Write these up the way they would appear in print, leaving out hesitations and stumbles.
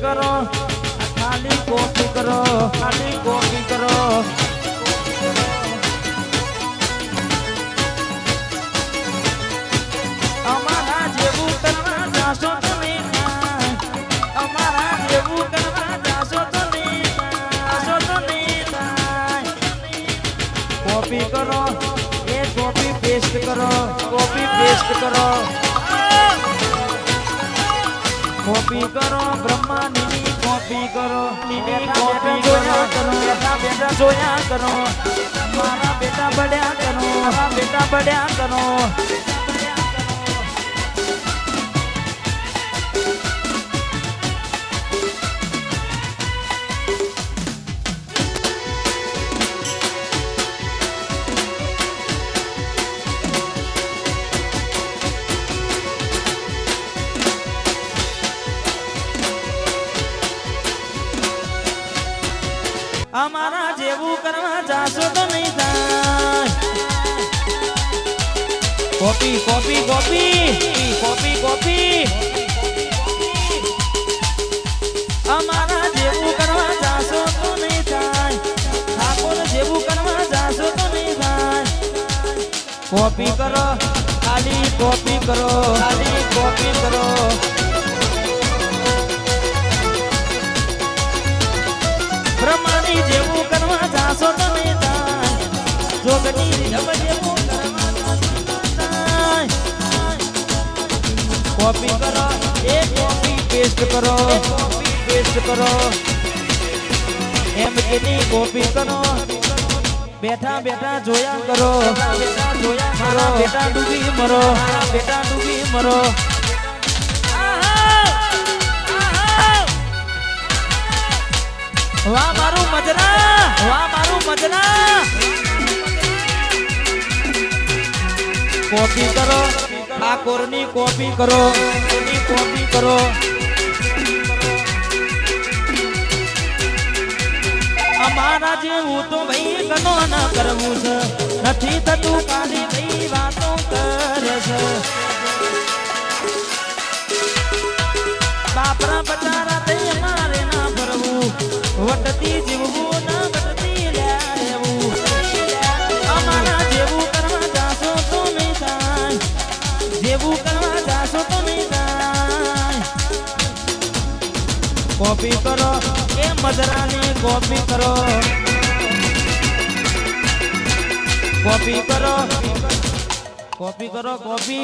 करो खाली कॉपी करो खाली कॉपी करो अमारा जेवू करवा जाशो तो नहीं थाय अमारा जेवू करवा जाशो तो नहीं थाय कॉपी करो ये कॉपी पेस्ट करो कॉपी पेस्ट करो कॉपी करो ब्रह्मांडी कॉपी करो कॉपी करो बेटा बेटा जोया करो मारा बेटा बढ़िया करो मारा बेटा बढ़िया करो अमारा जेवू करवा जाशो तो नहीं थाय copy copy copy copy copy अमारा जेवू करवा जाशो तो नहीं थाय ठाकुर जेवू करवा जाशो तो नहीं थाय कॉपी करो खाली कॉपी करो खाली कॉपी करो ब्रह्मानी जेवू करवा जाशो तो नहीं थाय जोगनी जब जेवू करवा जाशो तो थाय कॉपी करो एक कॉपी पेस्ट करो कॉपी पेस्ट करो एम केनी कॉपी करो बैठा बैठा जोया करो बेटा जोया करो बेटा डूबी मरो बेटा डूबी मरो वाह मारू मजना कॉपी करो ठाकुर नी कॉपी करो अमारा जेवू तो भाई कनो न करवू छ नथी थतू काली भाई वातो करे छ बापरा बचारा ते मारे ना भरवू वटती जीवू ना वटती ल्यावू अमारा जेवू करवा जाशो तो नहीं थाय जेवू करवा जाशो तो नहीं थाय कॉपी करो ए मजरानी कॉपी करो कॉपी करो कॉपी करो कॉपी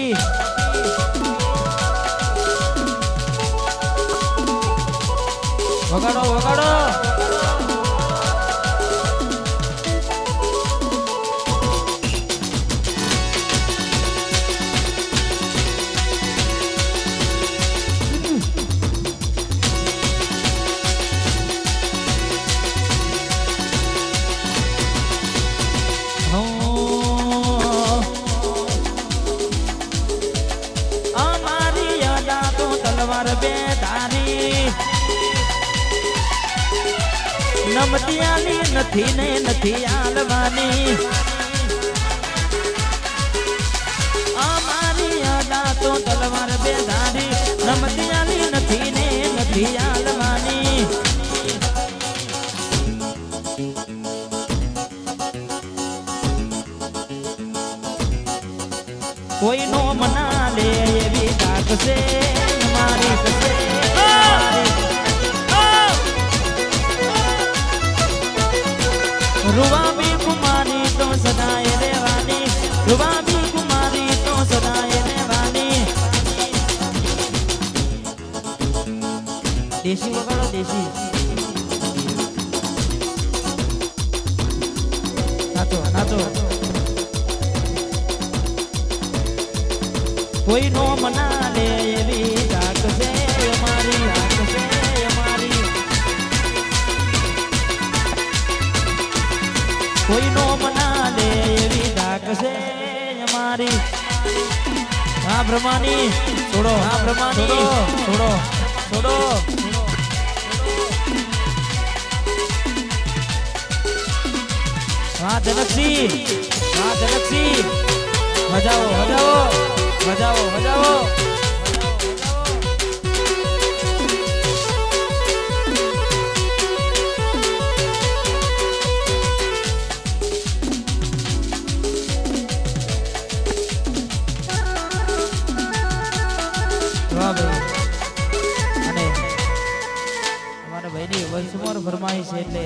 वगाड़ो वगाड़ो हमारी यादा तो तलवार बेदारी नमतियाली नथी ने नथी आलवानी हमारी यादा तो तलवार बेदारी नमतियाली नथी ने नथी आलवानी कोई नो मना ले ये भी डाक से हमारी कसे रुबाबी कुमारी तो सदाए रेवानी रुबाबी कुमारी तो सदाए रेवानी देसी वगाड़ो देसी नाचो नाचो कोई नो मना ले ये भी डाक से हमारी कोई नो मना ले ये भी डाक से हमारी हाँ ब्रह्मानी छोड़ो हाँ ब्रह्मानी छोड़ो छोड़ो हाँ जनक सी बजाओ बजाओ बजाओ बजाओ હજી વંશમોર ફરમાઈશ એટલે